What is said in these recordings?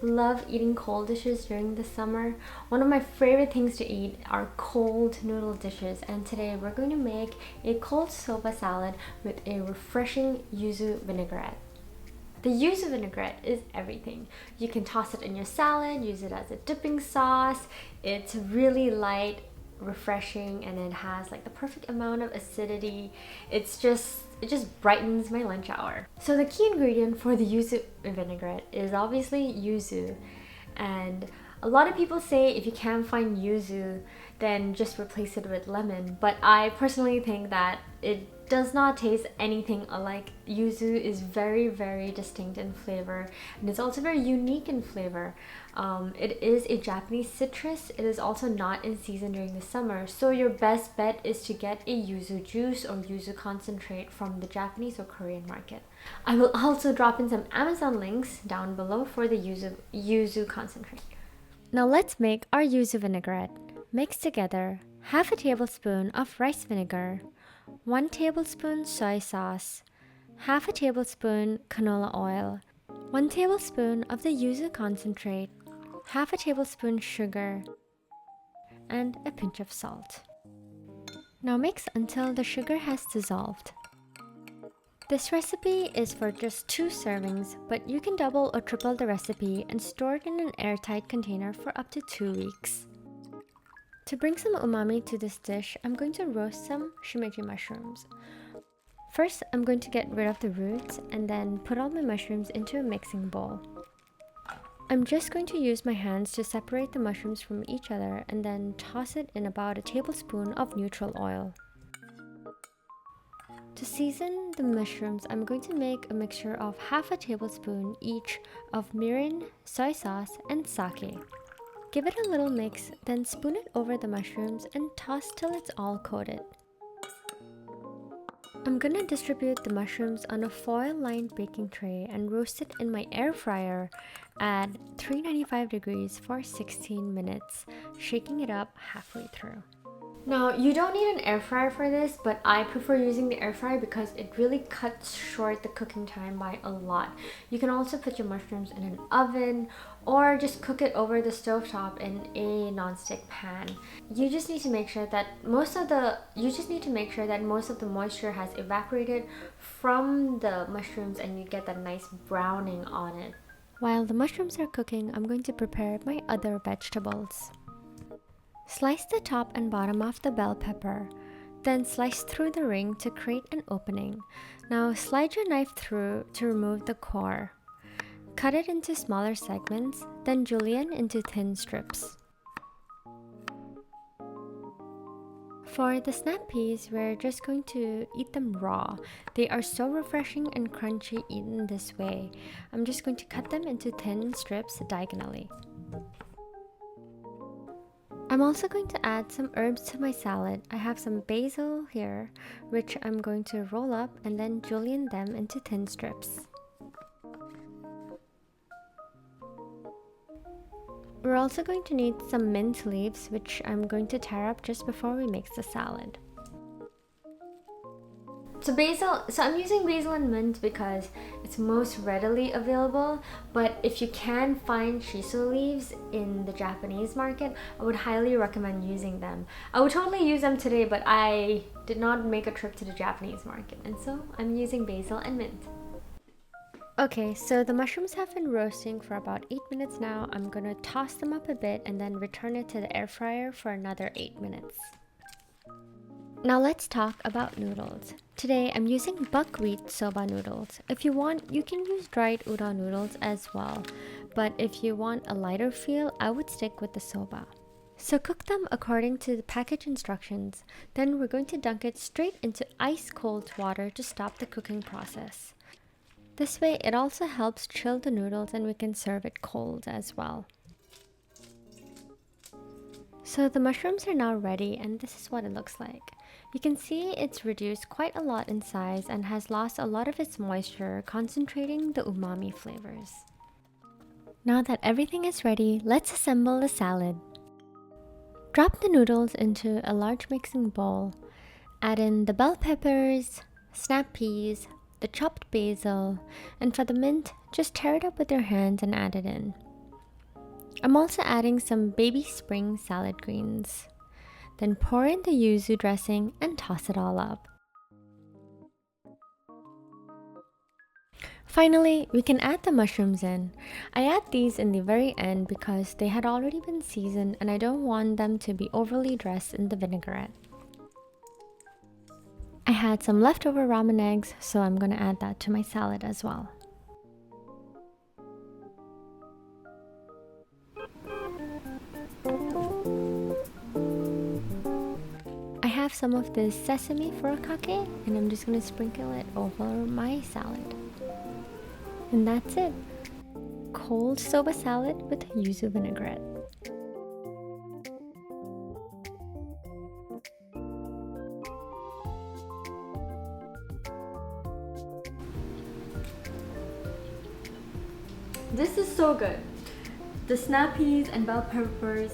love eating cold dishes during the summer. One of my favorite things to eat are cold noodle dishes, and today we're going to make a cold soba salad with a refreshing yuzu vinaigrette. The yuzu vinaigrette is everything. You can toss it in your salad, use it as a dipping sauce. It's really light, refreshing, and it has like the perfect amount of acidity. It just brightens my lunch hour. So the key ingredient for the yuzu vinaigrette is obviously yuzu. And a lot of people say if you can't find yuzu, then just replace it with lemon. But I personally think that it does not taste anything alike. Yuzu is very, very distinct in flavor, and it's also very unique in flavor. It is a Japanese citrus. It is also not in season during the summer, so your best bet is to get a yuzu juice or yuzu concentrate from the Japanese or Korean market. I will also drop in some Amazon links down below for the yuzu concentrate. Now let's make our yuzu vinaigrette. Mix together half a tablespoon of rice vinegar, 1 tablespoon soy sauce, half a tablespoon canola oil, 1 tablespoon of the yuzu concentrate, half a tablespoon sugar, and a pinch of salt. Now mix until the sugar has dissolved. This recipe is for just 2 servings, but you can double or triple the recipe and store it in an airtight container for up to 2 weeks. To bring some umami to this dish, I'm going to roast some shimeji mushrooms. First, I'm going to get rid of the roots and then put all my mushrooms into a mixing bowl. I'm just going to use my hands to separate the mushrooms from each other and then toss it in about a tablespoon of neutral oil. To season the mushrooms, I'm going to make a mixture of half a tablespoon each of mirin, soy sauce, and sake. Give it a little mix, then spoon it over the mushrooms and toss till it's all coated. I'm gonna distribute the mushrooms on a foil-lined baking tray and roast it in my air fryer at 395 degrees for 16 minutes, shaking it up halfway through. Now, you don't need an air fryer for this, but I prefer using the air fryer because it really cuts short the cooking time by a lot. You can also put your mushrooms in an oven or just cook it over the stovetop in a non-stick pan. You just need to make sure that most of the moisture has evaporated from the mushrooms and you get that nice browning on it. While the mushrooms are cooking, I'm going to prepare my other vegetables. Slice the top and bottom of the bell pepper, then slice through the ring to create an opening. Now slide your knife through to remove the core. Cut it into smaller segments, then julienne into thin strips. For the snap peas, we're just going to eat them raw. They are so refreshing and crunchy eaten this way. I'm just going to cut them into thin strips diagonally. I'm also going to add some herbs to my salad. I have some basil here, which I'm going to roll up and then julienne them into thin strips. We're also going to need some mint leaves, which I'm going to tear up just before we mix the salad. So I'm using basil and mint because it's most readily available, but if you can find shiso leaves in the Japanese market, I would highly recommend using them. I would totally use them today, but I did not make a trip to the Japanese market, and so I'm using basil and mint. Okay, so the mushrooms have been roasting for about 8 minutes now. I'm gonna toss them up a bit and then return it to the air fryer for another 8 minutes. Now let's talk about noodles. Today I'm using buckwheat soba noodles. If you want, you can use dried udon noodles as well. But if you want a lighter feel, I would stick with the soba. So cook them according to the package instructions. Then we're going to dunk it straight into ice cold water to stop the cooking process. This way it also helps chill the noodles and we can serve it cold as well. So the mushrooms are now ready and this is what it looks like. You can see it's reduced quite a lot in size and has lost a lot of its moisture, concentrating the umami flavors. Now that everything is ready, let's assemble the salad. Drop the noodles into a large mixing bowl. Add in the bell peppers, snap peas, the chopped basil, and for the mint, just tear it up with your hands and add it in. I'm also adding some baby spring salad greens. Then pour in the yuzu dressing and toss it all up. Finally, we can add the mushrooms in. I add these in the very end because they had already been seasoned and I don't want them to be overly dressed in the vinaigrette. I had some leftover ramen eggs, so I'm gonna add that to my salad as well. I have some of this sesame furikake and I'm just gonna sprinkle it over my salad. And that's it. Cold soba salad with yuzu vinaigrette. This is so good. The snappies and bell peppers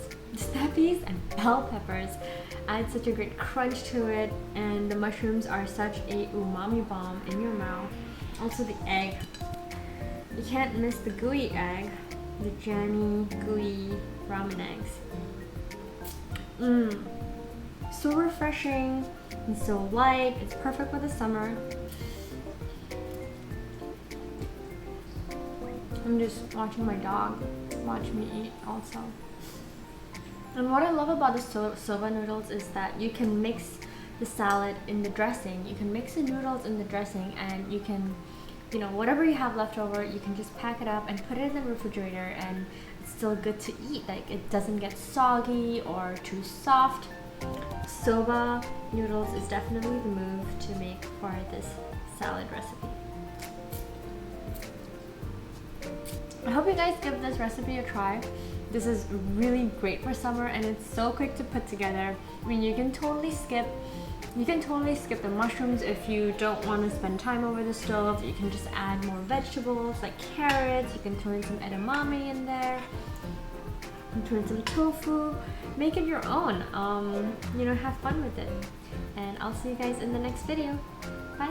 add such a great crunch to it, and the mushrooms are such a umami bomb in your mouth. Also the egg. You can't miss the gooey egg, the jammy, gooey ramen eggs. So refreshing and so light. It's perfect for the summer. I'm just watching my dog watch me eat also. And what I love about the soba noodles is that you can mix the salad in the dressing. You can mix the noodles in the dressing, and you can, you know, whatever you have left over, you can just pack it up and put it in the refrigerator and it's still good to eat. Like, it doesn't get soggy or too soft. Soba noodles is definitely the move to make for this salad recipe. I hope you guys give this recipe a try. This is really great for summer and it's so quick to put together. I mean, you can totally skip the mushrooms if you don't want to spend time over the stove. You can just add more vegetables like carrots. You can throw in some edamame in there. You can throw in some tofu. Make it your own. You know, have fun with it. And I'll see you guys in the next video. Bye.